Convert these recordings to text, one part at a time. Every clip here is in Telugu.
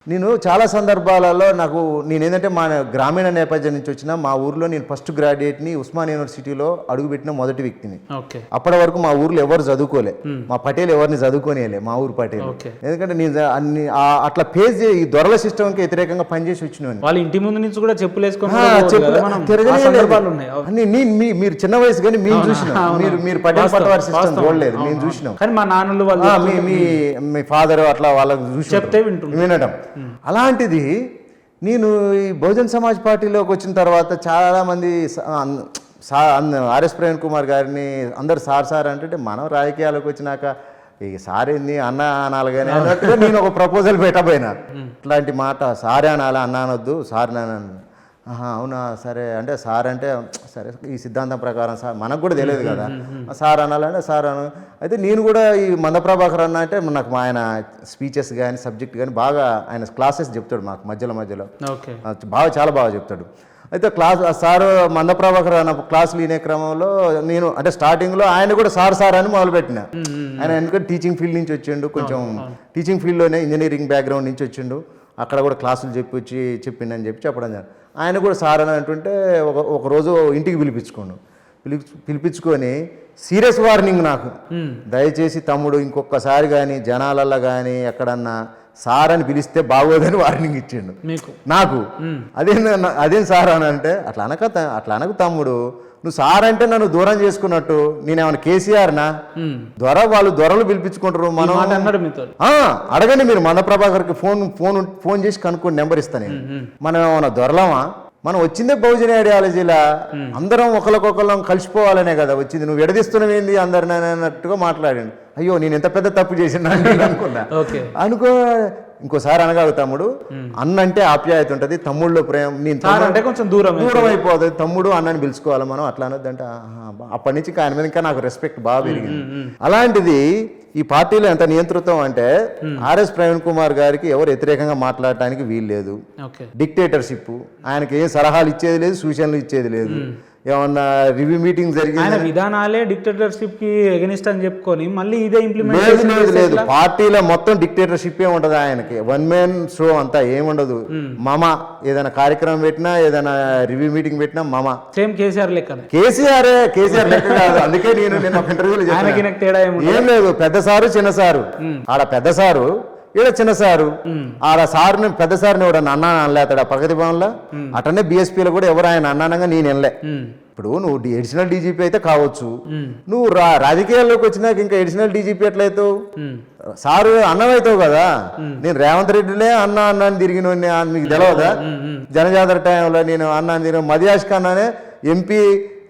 నేను చాలా సందర్భాలలో నేనేంటంటే మా గ్రామీణ నేపథ్యం నుంచి వచ్చిన మా ఊర్లో నేను ఫస్ట్ గ్రాడ్యుయేట్ని ఉస్మాన్ యూనివర్సిటీలో అడుగుపెట్టిన మొదటి వ్యక్తిని. అప్పటి వరకు మా ఊర్లో ఎవరు చదువుకోలే, మా పటేల్ ఎవరిని చదువుకోనియలే, మా ఊరు పటేల్. ఎందుకంటే నేను అట్లా ఫేస్ ఈ దొరల సిస్టమ్కి వ్యతిరేకంగా పనిచేసి వచ్చిన వాళ్ళ ఇంటి ముందు నుంచి కూడా మీరు చిన్న వయసు కానీ మేము చూసినాం, మీరు పటేల్ పటవారి సిస్టమ్ చూడలేదు, మేము చూసినాం. కానీ మా నాన్నలు మీ ఫాదర్ అట్లా వాళ్ళకి చూసి చెప్తే వినడం. అలాంటిది నేను ఈ బహుజన్ సమాజ్ పార్టీలోకి వచ్చిన తర్వాత చాలామంది ఆర్ఎస్ ప్రవీణ్ కుమార్ గారిని అందరు సార్ అంటే మనం రాజకీయాలకు వచ్చినాక ఈ సార్ ఏంది అన్న అనాలి కానీ అన్నట్టుగా నేను ఒక ప్రపోజల్ పెట్టబోయినా. ఇట్లాంటి మాట సారే అనాలి, అన్న అనొద్దు, సార్ నాన్న. అవునా సరే అంటే సార్ అంటే సరే ఈ సిద్ధాంతం ప్రకారం సార్ మనకు కూడా తెలియదు కదా, సార్ అనాలంటే సార్ అన. అయితే నేను కూడా ఈ మందప్రభాకర్ అన్న అంటే నాకు ఆయన స్పీచెస్ కానీ సబ్జెక్ట్ కానీ బాగా ఆయన క్లాసెస్ చెప్తాడు మాకు మధ్యలో చాలా బాగా చెప్తాడు. అయితే సార్ మందప్రభాకర్ అన్న క్లాసులు వినే క్రమంలో నేను అంటే స్టార్టింగ్లో ఆయన కూడా సార్ అని మొదలుపెట్టిన. ఆయన ఎందుకంటే టీచింగ్ ఫీల్డ్ నుంచి వచ్చిండు, కొంచెం టీచింగ్ ఫీల్డ్లోనే ఇంజనీరింగ్ బ్యాక్గ్రౌండ్ నుంచి వచ్చిండు, అక్కడ కూడా క్లాసులు చెప్పిండని చెప్పడం జరిగింది. ఆయన కూడా సార్ అని అంటుంటే ఒకరోజు ఇంటికి పిలిపించుకొని సీరియస్ వార్నింగ్ నాకు, దయచేసి తమ్ముడు ఇంకొకసారి కానీ జనాలల్లో కానీ ఎక్కడన్నా సార్ అని పిలిస్తే బాగోదని వార్నింగ్ ఇచ్చిండు నాకు. అదేం సార్ అని అంటే అట్లా అనకు తమ్ముడు, నువ్వు సార్ అంటే నన్ను దూరం చేసుకున్నట్టు, నేనేమన్నా కేసీఆర్నా? వాళ్ళు దొరలు పిలిపించుకుంటారు. మనం అడగండి మీరు మందప్రభాకర్కి ఫోన్ చేసి కనుక్కోండి, నెంబర్ ఇస్తాను నేను. మనం ఏమన్నా దొరలమా? మనం వచ్చిందే బహుజన ఐడియాలజీలా అందరం ఒకరికొకళ్ళం కలిసిపోవాలనే కదా వచ్చింది, నువ్వు విడదీస్తున్నావు ఏంది అందరిని అన్నట్టుగా మాట్లాడండి. అయ్యో నేను ఎంత పెద్ద తప్పు చేసిన అనుకున్నా. ఇంకోసారి అనగాడు తమ్ముడు, అన్న అంటే ఆప్యాయత ఉంటుంది, తమ్ముళ్ళలో ప్రేమ, నేను అంటే కొంచెం దూరం అయిపోతుంది, తమ్ముడు అన్నని పిలుచుకోవాలి మనం, అట్లా అనొద్దంటే అప్పటి నుంచి ఆయన మీద ఇంకా నాకు రెస్పెక్ట్ బాగా పెరిగింది. అలాంటిది ఈ పార్టీలో ఎంత నియంతృత్వం అంటే ఆర్ఎస్ ప్రవీణ్ కుమార్ గారికి ఎవరు వ్యతిరేకంగా మాట్లాడటానికి వీలు లేదు. డిక్టేటర్షిప్, ఆయనకి ఏం సలహాలు ఇచ్చేది లేదు, సూచనలు ఇచ్చేది లేదు. ఏమన్నా రివ్యూ మీటింగ్ జరిగింది, విధానాలే డిక్టేటర్షిప్ కి ఎగనిస్ట్ అని చెప్పుకొని మళ్ళీ ఇదే ఇంప్లిమెంట్ లేదు. పార్టీలో మొత్తం డిక్టేటర్షిప్ ఉండదు ఆయనకి, వన్ మ్యాన్ షో అంతా ఏముండదు. మామ ఏదైనా కార్యక్రమం పెట్టినా, ఏదైనా రివ్యూ మీటింగ్ పెట్టినా మామ సేమ్ కేసీఆర్ లెక్క. కేసీఆర్ లెక్క కాదు. అందుకే నేను ఒక ఇంటర్వ్యూలో తేడా ఏం లేదు, పెద్ద సారు చిన్న సారు, ఆడ పెద్ద సారు ఈడ చిన్న సారు. ఆడ సారుని పెద్ద సారుని ఎవడన్నా అన్నా అనలేతాడు ప్రగతి భవన్లో, అటనే బీఎస్పీలో కూడా ఎవరు ఆయన అన్నానంగా నేను వెళ్ళే. ఇప్పుడు నువ్వు అడిషనల్ డీజీపీ అయితే కావచ్చు, నువ్వు రాజకీయాల్లోకి వచ్చినాక ఇంకా అడిషనల్ డీజీపీ ఎట్లయితావు? సారు అన్నమవుతావు కదా. నేను రేవంత్ రెడ్డినే అన్నాన్ని తిరిగిన మీకు తెలియదా? జనజాతర టైంలో నేను అన్నాన్ని తిరిగిన, మదియాష్క అన్నానే ఎంపీ,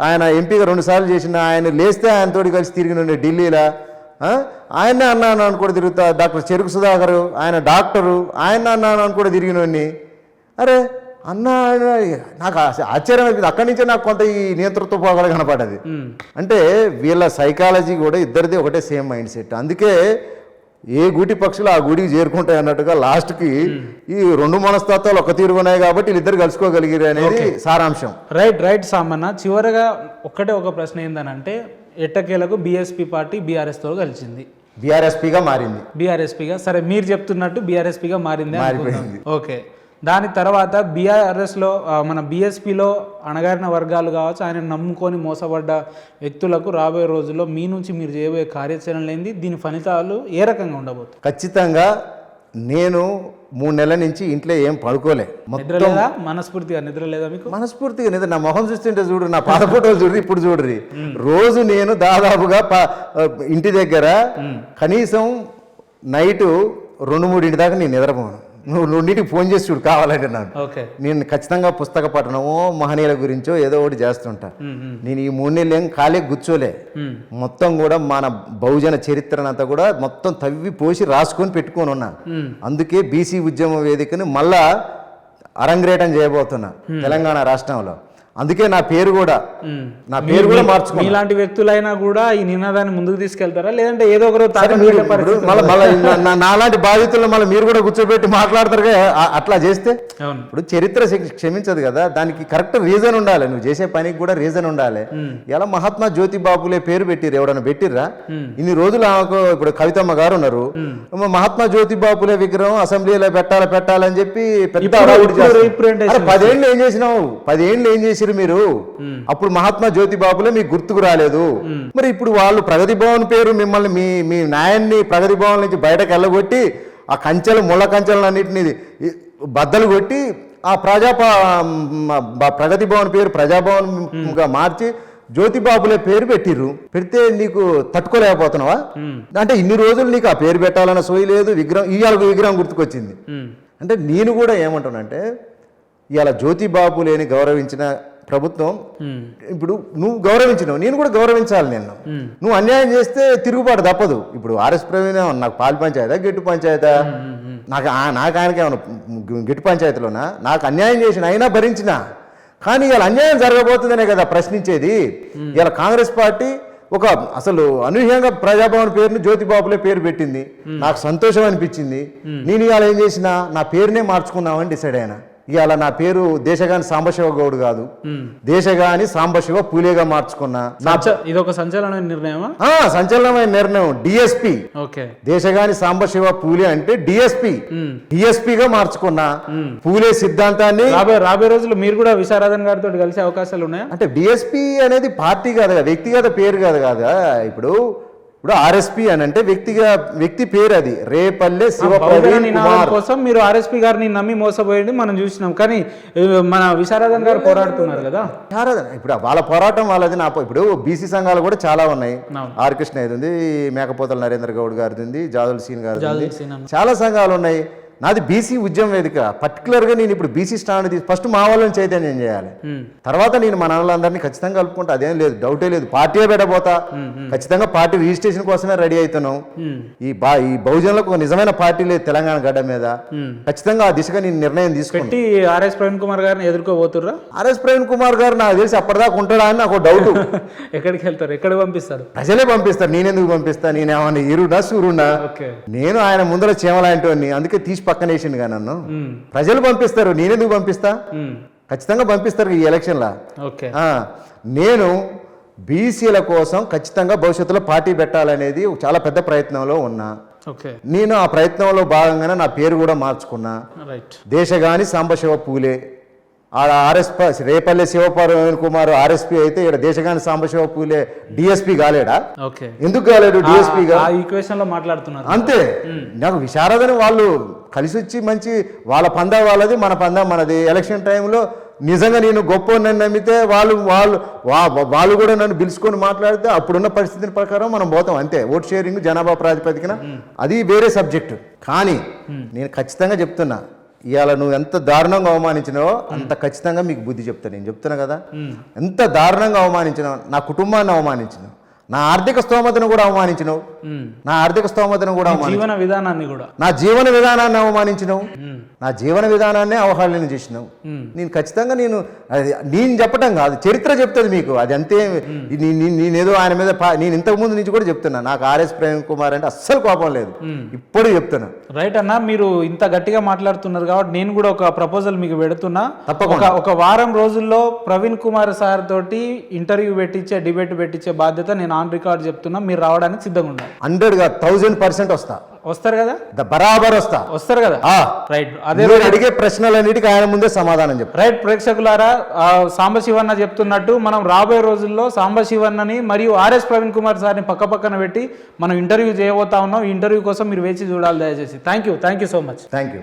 ఆయన ఎంపీగా 2 సార్లు చేసిన, ఆయన లేస్తే ఆయనతోటి కలిసి తిరిగిన ఢిల్లీలో, ఆయన్నే అన్నాను అని కూడా తిరుగుతా. డాక్టర్ చెరుకు సుధాకర్ ఆయన డాక్టరు, ఆయన అన్నాను అని కూడా తిరిగినోడిని. అరే అన్నా, నాకు ఆశ్చర్యం అయిపోయింది. అక్కడి నుంచే నాకు కొంత ఈ నేతృత్వ పోగల కనపడ్డది. అంటే వీళ్ళ సైకాలజీ కూడా ఇద్దరిది ఒకటే సేమ్ మైండ్ సెట్. అందుకే ఏ గూటి పక్షులు ఆ గూడికి చేరుకుంటాయి అన్నట్టుగా లాస్ట్కి ఈ 2 మనస్తత్వాలు ఒక తీరుగున్నాయి కాబట్టి వీళ్ళిద్దరు కలుసుకోగలిగారు అనేది సారాంశం. రైట్ సామన్న. చివరగా ఒక ప్రశ్న ఏందనంటే, ఎట్టకేలకు బీఎస్పీ పార్టీ బీఆర్ఎస్ తో కలిసింది, బీఆర్ఎస్పీగా మారింది. బీఆర్ఎస్పీగా సరే మీరు చెప్తున్నట్టు బీఆర్ఎస్పీగా మారింది. ఓకే, దాని తర్వాత బీఆర్ఎస్లో మన బీఎస్పీలో అణగారిన వర్గాలు కావచ్చు, ఆయన నమ్ముకొని మోసపడ్డ వ్యక్తులకు రాబోయే రోజుల్లో మీ నుంచి మీరు చేయబోయే కార్యాచరణ ఏంది, దీని ఫలితాలు ఏ రకంగా ఉండబోతుంది? ఖచ్చితంగా నేను 3 నెలల నుంచి ఇంట్లో ఏం పడుకోలే. మనస్ఫూర్తిగా నిద్ర లేదా మీకు? మనస్ఫూర్తిగా నిద్ర. నా మొహం చూస్తుంటే చూడు, నా పాత ఫోటోలు చూడ్రి, ఇప్పుడు చూడ్రి. రోజు నేను దాదాపుగా ఇంటి దగ్గర కనీసం నైటు 2-3 దాకా నేను నిద్రపోను. నువ్వు 2ంటికి ఫోన్ చేసి చూడు కావాలంటే నేను ఖచ్చితంగా పుస్తక పఠనమో మహనీయుల గురించో ఏదో ఒకటి చేస్తుంటా. నేను ఈ 3 నెలలు ఏం ఖాళీ కూర్చోలే, మొత్తం కూడా మన బహుజన చరిత్రనంతా కూడా మొత్తం తవ్వి పోసి రాసుకొని పెట్టుకొని ఉన్నా. అందుకే బీసీ ఉద్యమ వేదికని మళ్ళా అరంగ్రేటం చేయబోతున్నా తెలంగాణ రాష్ట్రంలో. అందుకే నా పేరు కూడా మార్చుకున్నా. ఇలాంటి వ్యక్తులైనా కూడా ఈ నినాదాన్ని ముందుకు తీసుకెళ్తారా, లేదంటే ఏదో ఒకరు నాలాంటి బాధితులను మళ్ళీ మీరు కూడా కూర్చోబెట్టి మాట్లాడతారు అట్లా చేస్తే? ఇప్పుడు చరిత్ర క్షమించదు కదా, దానికి కరెక్ట్ రీజన్ ఉండాలి, నువ్వు చేసే పనికి కూడా రీజన్ ఉండాలి. ఇలా మహాత్మా జ్యోతిబాపులే పేరు పెట్టిర్రు, ఎవడన్నా పెట్టిర్రా? ఇన్ని రోజులు ఆమెకు ఇప్పుడు కవితమ్మ గారు ఉన్నారు, మహాత్మా జ్యోతిబాపులే విగ్రహం అసెంబ్లీలో పెట్టాలని చెప్పి పెద్ద 10 ఏళ్ళు ఏం చేసినావు? 10 ఏళ్ళు ఏం చేసిరు మీరు? అప్పుడు మహాత్మా జ్యోతిబాపులే మీకు గుర్తుకు రాలేదు. మరి ఇప్పుడు వాళ్ళు ప్రగతి భవన్ పేరు మిమ్మల్ని మీ న్యాయాన్ని ప్రగతి భవన్ నుంచి బయటకు వెళ్ళగొట్టి ఆ కంచెలు ముళ్ళ కంచెలన్నింటినీ బద్దలు కొట్టి ఆ ప్రగతి భవన్ పేరు ప్రజాభవన్గా మార్చి జ్యోతిబాపులే పేరు పెట్టిర్రు. పెడితే నీకు తట్టుకోలేకపోతున్నావా? అంటే ఇన్ని రోజులు నీకు ఆ పేరు పెట్టాలన్న సోయి లేదు, ఇవాళ విగ్రహం గుర్తుకొచ్చింది. అంటే నేను కూడా ఏమంటానంటే, ఇవాళ జ్యోతిబాపులేని గౌరవించిన ప్రభుత్వం, ఇప్పుడు నువ్వు గౌరవించినావు, నేను కూడా గౌరవించాలి. నువ్వు అన్యాయం చేస్తే తిరుగుబాటు తప్పదు. ఇప్పుడు ఆర్ఎస్ ప్రవీణ్ నాకు పాలి పంచాయతా గెట్టు పంచాయతా? నాకు ఆయనకి ఏమన్నా గెట్టు పంచాయతీలోనా? నాకు అన్యాయం చేసిన అయినా భరించిన. కానీ ఇలా అన్యాయం జరగబోతుందనే కదా ప్రశ్నించేది. ఇలా కాంగ్రెస్ పార్టీ అసలు అనూహ్యంగా ప్రజాభవన్ పేరుని జ్యోతిబాపులే పేరు పెట్టింది. నాకు సంతోషం అనిపించింది. నేను ఇవాళ ఏం చేసినా నా పేరునే మార్చుకుందామని డిసైడ్ అయినా. ఇవాళ నా పేరు దేశగాని సాంబశివ గౌడ్ కాదు, దేశగాని సాంబశివ పూలేగా మార్చుకున్నా. ఇదొక సంచలనమైన నిర్ణయమా? సంచలనమైన నిర్ణయం. డిఎస్పి, దేశగాని సాంబశివ పూలే అంటే డిఎస్పిగా మార్చుకున్నా. పూలే సిద్ధాంతాన్ని రాబోయే రోజుల్లో మీరు కూడా విశారదన్ గారితో కలిసే అవకాశాలు ఉన్నాయా? అంటే డిఎస్పి అనేది పార్టీ కాదు కదా, వ్యక్తిగత పేరు కాదు కదా. ఇప్పుడు ఆర్ఎస్పి అని అంటే వ్యక్తి పేరు, అది రేపల్లె శివప్రవీణ్ కుమార్ కోసం మీరు ఆర్ఎస్పి గారిని నమ్మి మోసపోయింది మనం చూసినాం. కానీ మన విశారదన్ గారు పోరాడుతున్నారు కదా. ఇప్పుడు వాళ్ళ పోరాటం వాళ్ళది. ఇప్పుడు బీసీ సంఘాలు కూడా చాలా ఉన్నాయి. ఆర్ కృష్ణ ఉంది, మేకపోతల నరేంద్ర గౌడ్ గారిది ఉంది, జాదుల్ సీన్ గారిది, చాలా సంఘాలు ఉన్నాయి. నాది బీసీ ఉద్యమ వేదిక. పర్టికులర్గా నేను ఇప్పుడు బీసీ స్టాండ్ ఫస్ట్ మా వాళ్ళని చైతన్యం చేయాలి, తర్వాత నేను మన వాళ్ళందరినీ ఖచ్చితంగా కలుపుకుంటా. అదేం లేదు, డౌటే లేదు. పార్టీ పెట్టబోతా, ఖచ్చితంగా పార్టీ రిజిస్ట్రేషన్ కోసమే రెడీ అవుతున్నాం. ఈ బహుజనులకు నిజమైన పార్టీ లేదు తెలంగాణ గడ్డ మీద. ఖచ్చితంగా ఆ దిశగా నేను నిర్ణయం తీసుకుంటే ఆర్ఎస్ ప్రవీణ్ కుమార్ గారిని ఎదుర్కోబోతుర్రా? ఆర్ఎస్ ప్రవీణ్ కుమార్ గారు నాకు తెలిసి అప్పటిదాకా ఉంటాడా అని నాకు డౌట్. ఎక్కడికి వెళ్తారు, ఎక్కడ పంపిస్తారు? ప్రజలే పంపిస్తారు, నేనెందుకు పంపిస్తా? నేనేమన్నా ఇరుడా సూరుడా? నేను ఆయన ముందర చీమలాంటి, అందుకే తీసి పక్కన వేసిండుగా నన్ను. ప్రజలు పంపిస్తారు, నేనెందుకు పంపిస్తా? ఖచ్చితంగా పంపిస్తారు ఈ ఎలక్షన్లా. నేను బీసీల కోసం ఖచ్చితంగా భవిష్యత్తులో పార్టీ పెట్టాలనేది చాలా పెద్ద ప్రయత్నంలో ఉన్నా. నేను ఆ ప్రయత్నంలో భాగంగానే నా పేరు కూడా మార్చుకున్నా. దేశగాని సాంబశివ పూలే. రేపల్లె శివప్రవీణ్ కుమార్ ఆర్ఎస్పి అయితే ఇక్కడ దేశగాని సాంబశివ పూలే డిఎస్పి కాలేడా? ఎందుకు కాలేడు డిఎస్పిగా? మాట్లాడుతున్నారు అంతే. నాకు విశారదని వాళ్ళు కలిసి వచ్చి మంచి వాళ్ళ పందా వాళ్ళది, మన పందా మనది. ఎలక్షన్ టైంలో నిజంగా నేను గొప్ప నన్ను నమ్మితే వాళ్ళు కూడా నన్ను పిలుచుకొని మాట్లాడితే అప్పుడున్న పరిస్థితి ప్రకారం మనం పోతాం. అంతే. ఓట్ షేరింగ్ జనాభా ప్రాతిపదికన అది వేరే సబ్జెక్టు. కానీ నేను ఖచ్చితంగా చెప్తున్నా, ఇవాళ నువ్వు ఎంత దారుణంగా అవమానించినావో అంత ఖచ్చితంగా మీకు బుద్ధి చెప్తాను. నేను చెప్తున్నా కదా, ఎంత దారుణంగా అవమానించినావు. నా కుటుంబాన్ని అవమానించినావు, నా ఆర్థిక స్తోమతను కూడా అవమానించినావు, నా జీవన విధానాన్ని అవమానించినావు, నా జీవన విధానాన్ని అవహేళన చేసినావు. నేను ఖచ్చితంగా నేను చెప్పటం కాదు, చరిత్ర చెప్తుంది మీకు. అది అంతే. నేనేదో ఆయన మీద నేను ఇంతకు ముందు నుంచి కూడా చెప్తున్నా, నాకు ఆర్ఎస్ ప్రవీణ్ కుమార్ అంటే అస్సలు కోపం లేదు, ఇప్పుడు చెప్తున్నా. రైట్ అన్న, మీరు ఇంత గట్టిగా మాట్లాడుతున్నారు కాబట్టి నేను కూడా ఒక ప్రపోజల్ మీకు పెడుతున్నా. తప్పకుండా ఒక వారం రోజుల్లో ప్రవీణ్ కుమార్ సార్ తోటి ఇంటర్వ్యూ పెట్టించే, డిబేట్ పెట్టించే బాధ్యత నేను ఆన్ రికార్డ్ చెప్తున్నా. మీరు రావడానికి సిద్ధంగా ఉండాలి. 100% వస్తా. వస్తారు కదా? బరాబర్ వస్తారు కదా? రైట్. అదే అడిగే ప్రశ్నలన్నిటికీ ఆయన ముందే సమాధానం చెప్పారు. రైట్. ప్రేక్షకులారా, సాంబశివన్న చెప్తున్నట్టు మనం రాబోయే రోజుల్లో సాంబశివన్నని మరియు ఆర్ఎస్ ప్రవీణ్ కుమార్ సార్ని పక్కన పెట్టి మనం ఇంటర్వ్యూ చేయబోతా ఉన్నాం. ఈ ఇంటర్వ్యూ కోసం మీరు వేచి చూడాలి దయచేసి. Thank you so much. Thank you.